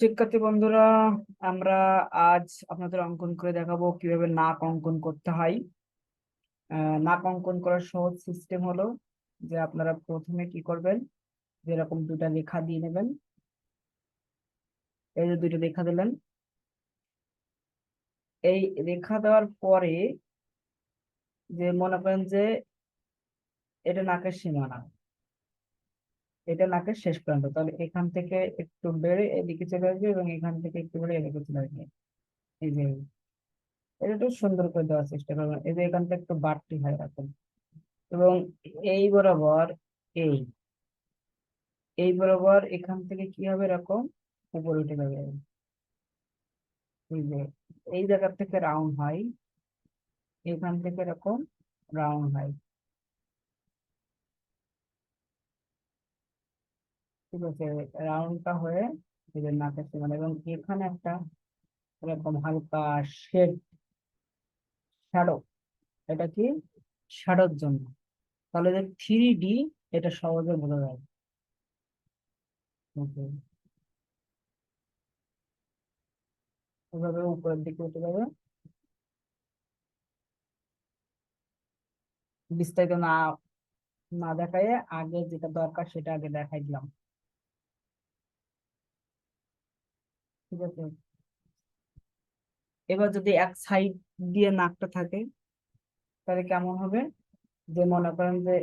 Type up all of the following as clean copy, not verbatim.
শিক্ষার্থী বন্ধুরা, আমরা আজ আপনাদের অঙ্কন করে দেখাবো কিভাবে নাক অঙ্কন করতে হয়। নাক অঙ্কন করার সহজ সিস্টেম হলো যে আপনারা প্রথমে কি করবেন, যেরকম দুটা রেখা দিয়ে নেবেন। এই যে দুইটা রেখা দিলেন, এই রেখা দেওয়ার পরে যে মনে করেন যে এটা নাকের সীমানা, এটা নাকের শেষ প্রান্ত, তাহলে এখান থেকে একটু বেড়ে এদিকে চলে আসবে এবং এখান থেকে একটু বেড়ে এদিকে চলে আসবে। এই যে এটা একটু সুন্দর করে দেওয়ার চেষ্টা করবেন। এই যে এখান থেকে একটু বাড়তি হয় এরকম, এবং এই বরাবর, এই এই বরাবর এখান থেকে কি হবে, এরকম উপরে উঠে যাবে। এই যে এই জায়গা থেকে রাউন্ড হয়, এখান থেকে এরকম রাউন্ড হয়। ঠিক আছে, রাউন্ডটা হয়ে এই যে নাকের সীমানা, এবং এখানে একটা এরকম হালকা শেড, শ্যাডো। এটা কি শ্যাডোর জন্য। তাহলে যে 3D, এটা সহজে বোঝা যায়। ওকে, এভাবে উপরের দিকে উঠে যাবে। বিস্তারিত না না দেখায় আগে যেটা দরকার সেটা আগে দেখাই দিলাম। ঠিক আছে, এবার যদি এক সাইড দিয়ে নাকটা থাকে তাহলে কেমন হবে, যে মনে করেন যে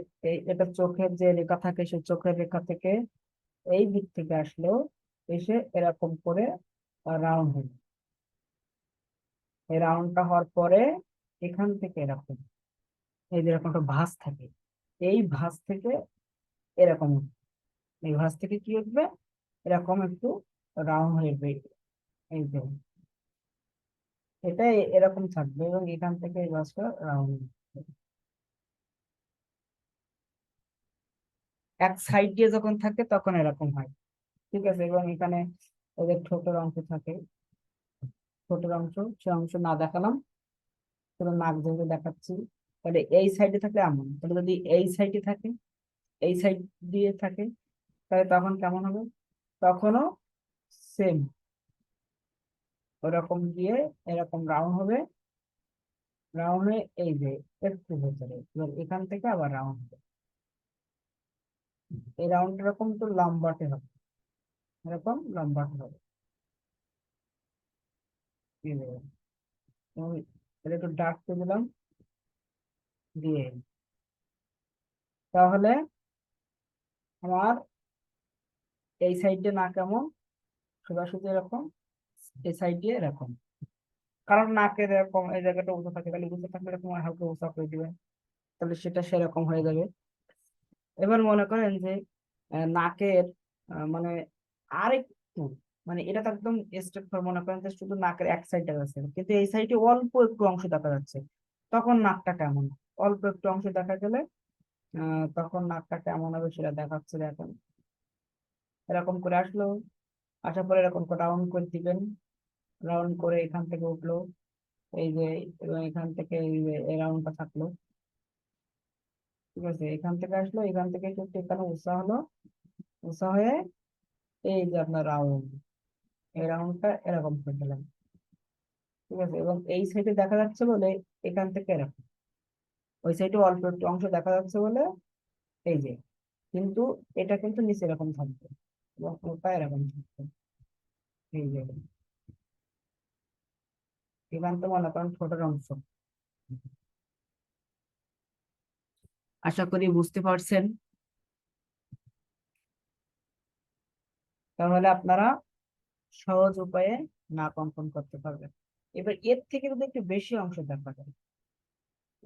এটা চোখের যে রেখা থাকে, সেই চোখের রেখা থেকে এই দিক থেকে আসলো, এসে এরকম করে রাউন্ড হবে। এই রাউন্ডটা হওয়ার পরে এখান থেকে এরকম, এই যে এরকম একটা ভাঁজ থাকে, এই ভাঁজ থেকে এরকম উঠবে। এই ভাঁজ থেকে কি উঠবে, এরকম একটু রাউন্ড হয়ে উঠবে। এই যে এটা এরকম থাকবে, এবং এখান থেকে এই ভাঁজটা রাউন্ড, এক সাইড দিয়ে যখন থাকে তখন এরকম হয়। ঠিক আছে, এবং এখানে ওদের ঠোঁটের অংশ থাকে, ঠোঁটের অংশ, সে অংশ না দেখালাম, শুধু নাক যেহেতু দেখাচ্ছি। তাহলে এই সাইডে থাকলে এমন, তাহলে যদি এই সাইডে থাকে, এই সাইড দিয়ে থাকে, তাহলে তখন কেমন হবে, তখনও সেম ওরকম দিয়ে এরকম রাউন্ড হবে। রাউন্ড হয়ে এই যে একটু ভেতরে, এবার এখান থেকে আবার রাউন্ড হবে। এই রাউন্ড এরকম তো লম্বাটে হবে, এরকম লম্বাটে হবে। এই যে, এবং এটা একটু ডার্ক করে দিলাম, দিয়ে তাহলে আমার এই সাইড দিয়ে না কেমন, সোজাসুজি এরকম, এই সাইড দিয়ে এরকম। কারণ নাকের এরকম এই জায়গাটা উঁচু থাকে, তাহলে উঁচু থাকলে এরকম হালকা উঁচা করে দিবেন, তাহলে সেটা সেরকম হয়ে যাবে। এবার মনে করেন যে নাকের মানে আরেকটু, মানে এটা তো একদম স্ট্রেট ফর, মনে করেন যে শুধু নাকের এক সাইড দেখা যাচ্ছে, কিন্তু এই সাইডে অল্প একটু অংশ দেখা যাচ্ছে, তখন নাকটা কেমন, অল্প একটু অংশ দেখা গেলে তখন নাকটা কেমন হবে সেটা দেখাচ্ছে। দেখেন, এরকম করে আসলো, আসার পরে এরকম রাউন্ড করে দিবেন, রাউন্ড করে এখান থেকে উঠলো, এই যে, এবং এখান থেকে এই যে এই রাউন্ডটা থাকলো। ঠিক আছে, এখান থেকে আসলো, এখান থেকে একটু এখানে উঁচা হলো, উঁচা হয়ে এই যে আপনার রাউন্ড, এই রাউন্ডটা এরকম করে দিলাম। ঠিক আছে, এবং এই সাইডে দেখা যাচ্ছে বলে এখান থেকে এরকম, ওই সাইডে অল্প একটু অংশ দেখা যাচ্ছে বলে এই যে, কিন্তু এটা কিন্তু নিচে এরকম থাকবে এবং ওটা এরকম থাকবে। এই যে এখান থেকে মনে করেন ছোটের অংশ। আশা করি বুঝতে পারছেন। তাহলে আপনারা সহজ উপায়ে নাক অঙ্কন করতে পারবেন। এবার এর থেকে যদি একটু বেশি অংশ দেখা যায়,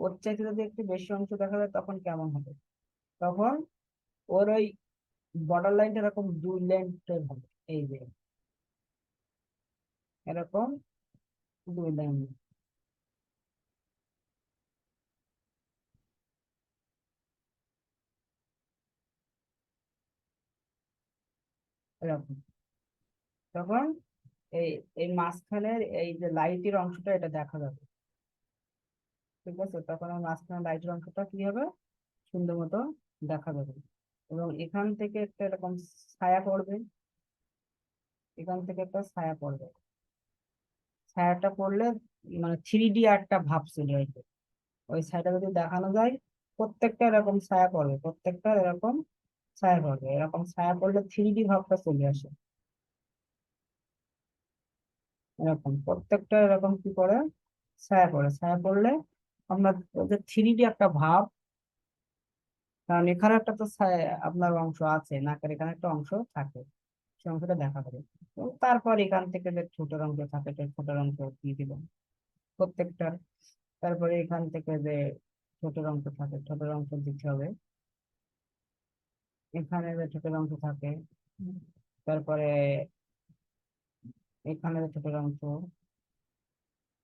ওর চাইতে যদি একটু বেশি অংশ দেখা যায় তখন কেমন হবে, তখন ওর ওই বর্ডার লাইনটা এরকম দুই লেন্থের হবে। এই যে এরকম দুই লাইন, এরকম, তখন এই এই মাঝখানের এই যে লাইটের অংশটা এটা দেখা যাবে। ঠিক আছে, তখন ওই মাঝখানের লাইটের অংশটা কি হবে, সুন্দর মতো দেখা যাবে, এবং এখান থেকে একটা এরকম ছায়া পড়বে। এখান থেকে একটা ছায়া পড়বে, ছায়াটা পড়লে মানে 3D একটা ভাব চলে আসবে। ওই ছায়াটা যদি দেখানো যায়, প্রত্যেকটা এরকম ছায়া পড়বে, প্রত্যেকটা এরকম ছায়া পড়বে, এরকম ছায়া পড়লে 3D ভাবটা চলে আসে। এরকম প্রত্যেকটা এরকম কি করে ছায়া পড়ে, ছায়া পড়লে আমরা ওদের 3D একটা ভাব, কারণ এখানে একটা তো আপনার অংশ আছে, নাকের এখানে একটা অংশ থাকে, সেই অংশটা দেখা যাবে। তো তারপর এখান থেকে যে ছোট অংশ থাকে, সেই ছোট অংশ দিয়ে দিলাম প্রত্যেকটার। তারপরে এখান থেকে যে ছোট অংশ থাকে, ছোট অংশ দিতে হবে। এখানে যে ছোট অংশ থাকে, তারপরে এখানে যে ছোট অংশ,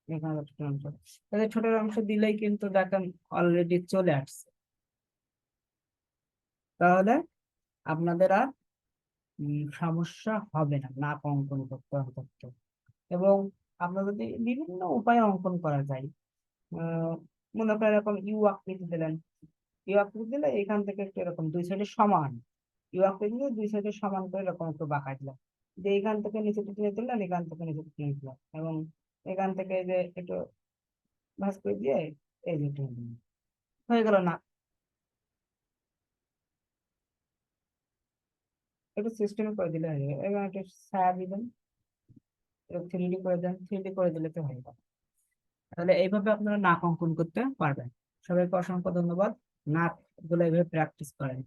এখানে যে ছোট অংশ, তাহলে ছোট অংশ দিলেই কিন্তু দেখেন অলরেডি চলে আসছে। তাহলে আপনাদের আর সমস্যা হবে না নাক অঙ্কন করতে অন্তত। এবং আপনার যদি বিভিন্ন উপায়ে অঙ্কন করা যায়, আহ, মনে করেন এরকম ইউ আকৃতি দিলেন, ইউ আকৃতি দিলে এখান থেকে একটু এরকম দুই সাইডে সমান, ইউ আকৃতি দিয়ে দুই সাইডে সমান করে এরকম একটু বাঁকা দিলাম, যে এখান থেকে নিচে টেনে দিলেন, এখান থেকে নিচে টেনে দিলাম, এবং এখান থেকে এই যে একটু ভাঁজ করে দিয়ে এই যে টেনে দিলাম, হয়ে গেল না। একটু সিস্টেম করে দিলে হয়ে যাবে, এবং একটু ছায়া দিবেন, 3D করে দেন, 3D করে দিলে তো হয়ে গেল। তাহলে এইভাবে আপনারা নাক অঙ্কন করতে পারবেন। সবাইকে অসংখ্য ধন্যবাদ। নাক গুলো এইভাবে প্র্যাকটিস করেন।